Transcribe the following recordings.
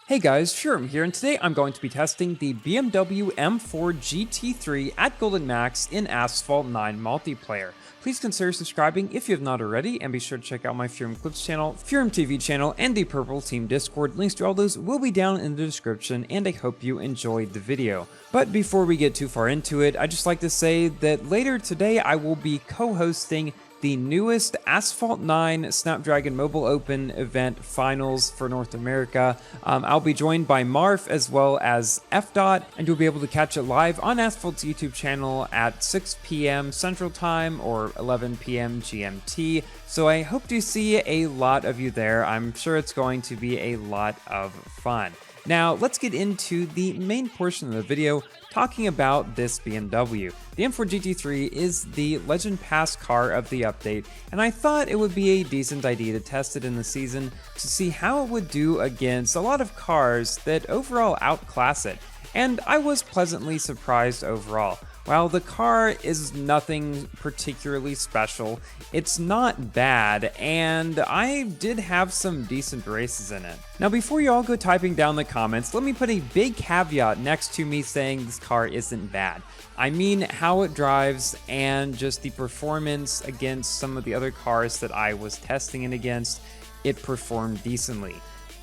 Hey guys, Sherm here, and today I'm going to be testing the BMW M4 GT3 at Golden Max in Asphalt 9 multiplayer. Please consider subscribing if you have not already, and be sure to check out my FYRE Clips channel, FYRE TV channel, and the Purple Team Discord. Links to all those will be down in the description, and I hope you enjoyed the video. But before we get too far into it, I'd just like to say that later today I will be co-hosting the newest Asphalt 9 Snapdragon Mobile Open event finals for North America. I'll be joined by Marf as well as FDOT, and you'll be able to catch it live on Asphalt's YouTube channel at 6 p.m. Central Time or 11 p.m. GMT. So I hope to see a lot of you there. I'm sure it's going to be a lot of fun. Now, let's get into the main portion of the video, talking about this BMW. The M4 GT3 is the Legend Pass car of the update, and I thought it would be a decent idea to test it in the season to see how it would do against a lot of cars that overall outclass it, and I was pleasantly surprised overall. While the car is nothing particularly special, it's not bad, and I did have some decent races in it. Now, before you all go typing down the comments, let me put a big caveat next to me saying this car isn't bad. I mean how it drives and just the performance against some of the other cars that I was testing it against. It performed decently.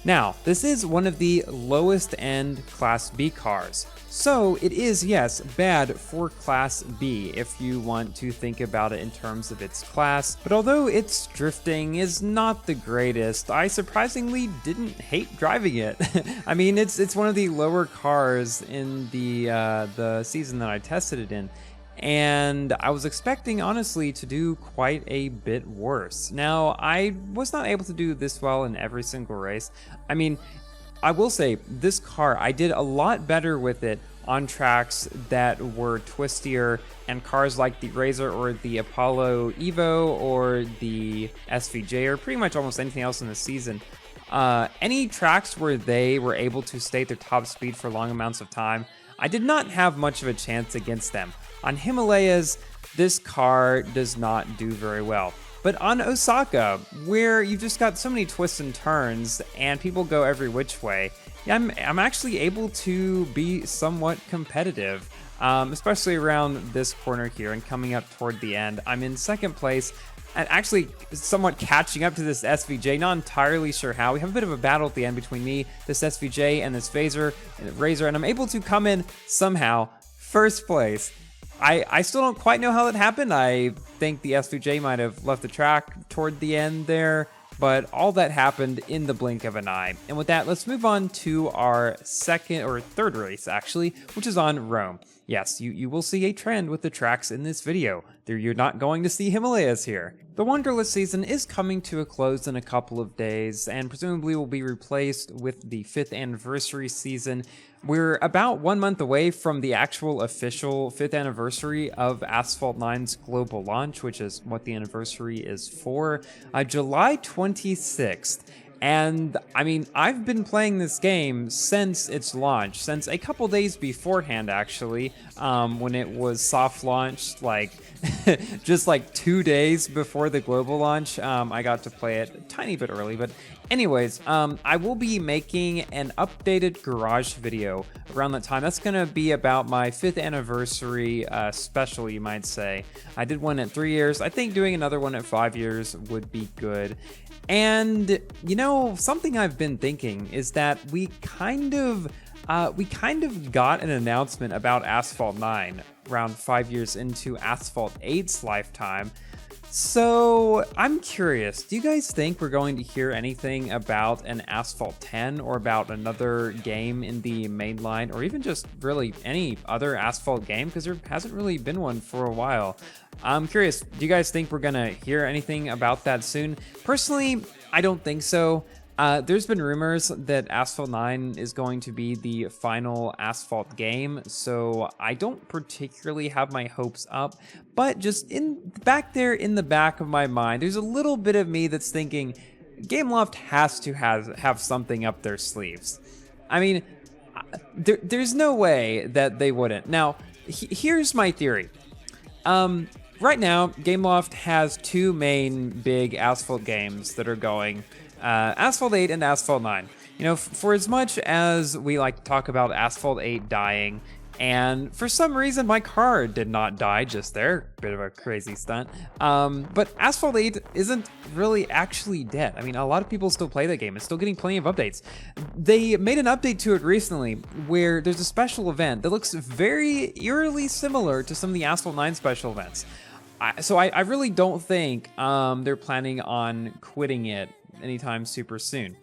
Now, this is one of the lowest end Class B cars. So it is, yes, bad for Class B if you want to think about it in terms of its class. But although its drifting is not the greatest, I surprisingly didn't hate driving it. I mean, it's one of the lower cars in the season that I tested it in. And I was expecting, honestly, to do quite a bit worse. Now, I was not able to do this well in every single race. I mean, I will say, this car, I did a lot better with it on tracks that were twistier, and cars like the Razor or the Apollo Evo or the SVJ or pretty much almost anything else in the season. Any tracks where they were able to stay at their top speed for long amounts of time, I did not have much of a chance against them. On Himalayas, this car does not do very well. But on Osaka, where you've just got so many twists and turns and people go every which way, yeah, I'm actually able to be somewhat competitive, especially around this corner here and coming up toward the end. I'm in second place and actually somewhat catching up to this SVJ, not entirely sure how. We have a bit of a battle at the end between me, this SVJ, and this Razor, and I'm able to come in somehow first place. I still don't quite know how that happened. I think the SVJ might have left the track toward the end there, but all that happened in the blink of an eye. And with that, let's move on to our third race, actually, which is on Rome. Yes, you will see a trend with the tracks in this video. You're not going to see Himalayas here. The Wanderlust season is coming to a close in a couple of days, and presumably will be replaced with the 5th anniversary season. We're about 1 month away from the actual official 5th anniversary of Asphalt 9's global launch, which is what the anniversary is for, July 26th. And I mean, I've been playing this game since its launch, since a couple days beforehand, actually, when it was soft launched, like just like 2 days before the global launch. I got to play it a tiny bit early, but anyways, I will be making an updated garage video around that time. That's going to be about my 5th anniversary special, you might say. I did one at 3 years. I think doing another one at 5 years would be good. And, you know, something I've been thinking is that we kind of got an announcement about Asphalt 9 around 5 years into Asphalt 8's lifetime. So I'm curious, do you guys think we're going to hear anything about an Asphalt 10 or about another game in the mainline, or even just really any other Asphalt game? Because there hasn't really been one for a while. I'm curious, do you guys think we're gonna hear anything about that soon? Personally, I don't think so. There's been rumors that Asphalt 9 is going to be the final Asphalt game, so I don't particularly have my hopes up, but just back there in the back of my mind, there's a little bit of me that's thinking Gameloft has to have something up their sleeves. I mean, there's no way that they wouldn't. Now, here's my theory. Right now, Gameloft has 2 main big Asphalt games that are going. Asphalt 8 and Asphalt 9. You know, for as much as we like to talk about Asphalt 8 dying, and for some reason my car did not die just there, bit of a crazy stunt, but Asphalt 8 isn't really actually dead. I mean, a lot of people still play that game. It's still getting plenty of updates. They made an update to it recently where there's a special event that looks very eerily similar to some of the Asphalt 9 special events. So I really don't think they're planning on quitting it anytime super soon.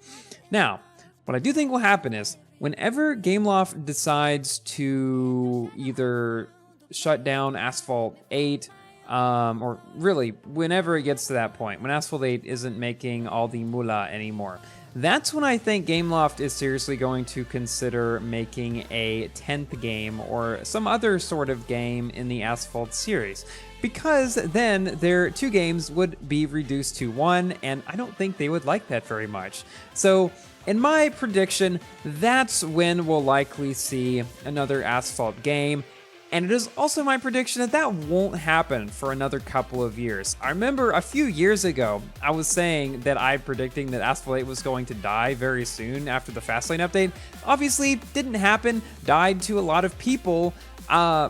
Now, what I do think will happen is whenever Gameloft decides to either shut down Asphalt 8, or really whenever it gets to that point, when Asphalt 8 isn't making all the moolah anymore, that's when I think Gameloft is seriously going to consider making a 10th game or some other sort of game in the Asphalt series. Because then their 2 games would be reduced to 1, and I don't think they would like that very much. So, in my prediction, that's when we'll likely see another Asphalt game. And it is also my prediction that that won't happen for another couple of years. I remember a few years ago, I was saying that I'm predicting that Asphalt 8 was going to die very soon after the Fastlane update. Obviously, didn't happen, died to a lot of people,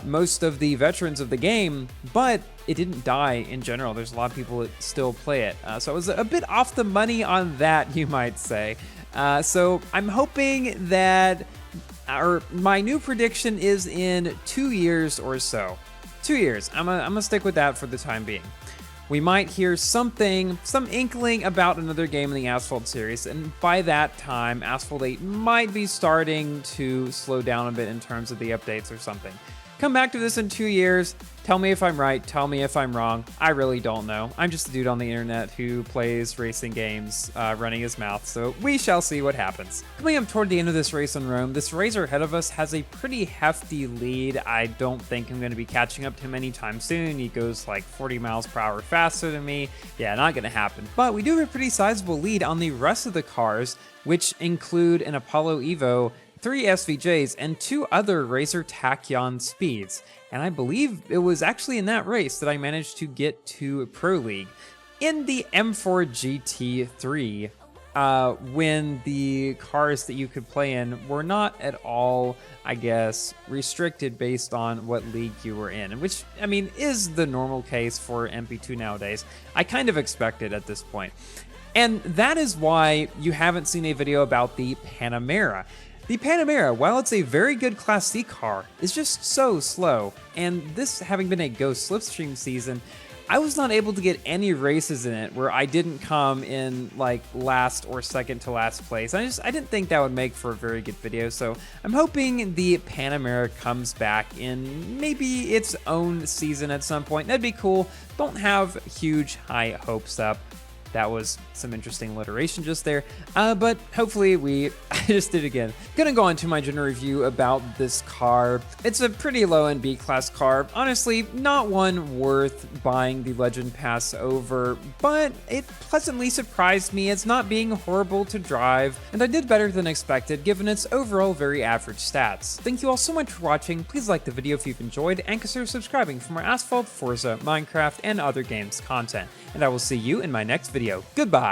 most of the veterans of the game, but it didn't die in general. There's a lot of people that still play it. So I was a bit off the money on that, you might say. So I'm hoping that, or my new prediction is in 2 years or so. 2 years. I'm gonna stick with that for the time being. We might hear something, some inkling about another game in the Asphalt series, and by that time, Asphalt 8 might be starting to slow down a bit in terms of the updates or something. Come back to this in 2 years. Tell me if I'm right. Tell me if I'm wrong. I really don't know. I'm just a dude on the internet who plays racing games, running his mouth, so we shall see what happens. Coming up toward the end of this race on Rome, this racer ahead of us has a pretty hefty lead. I don't think I'm going to be catching up to him anytime soon. He goes like 40 miles per hour faster than me. Yeah, not going to happen. But we do have a pretty sizable lead on the rest of the cars, which include an Apollo Evo, 3 SVJs, and 2 other Racer Tachyon speeds. And I believe it was actually in that race that I managed to get to Pro League in the M4 GT3, when the cars that you could play in were not at all, I guess, restricted based on what league you were in, which, I mean, is the normal case for MP2 nowadays. I kind of expect it at this point. And that is why you haven't seen a video about the Panamera. The Panamera, while it's a very good Class C car, is just so slow, and this having been a Go Slipstream season, I was not able to get any races in it where I didn't come in like last or second to last place. I didn't think that would make for a very good video, so I'm hoping the Panamera comes back in maybe its own season at some point. That'd be cool. Don't have huge high hopes up. That was some interesting alliteration just there, but hopefully I just did it again. Gonna go on to my general review about this car. It's a pretty low-end B-class car. Honestly, not one worth buying the Legend Pass over, but it pleasantly surprised me as not being horrible to drive, and I did better than expected given its overall very average stats. Thank you all so much for watching. Please like the video if you've enjoyed, and consider subscribing for more Asphalt, Forza, Minecraft, and other games content. And I will see you in my next video. Goodbye!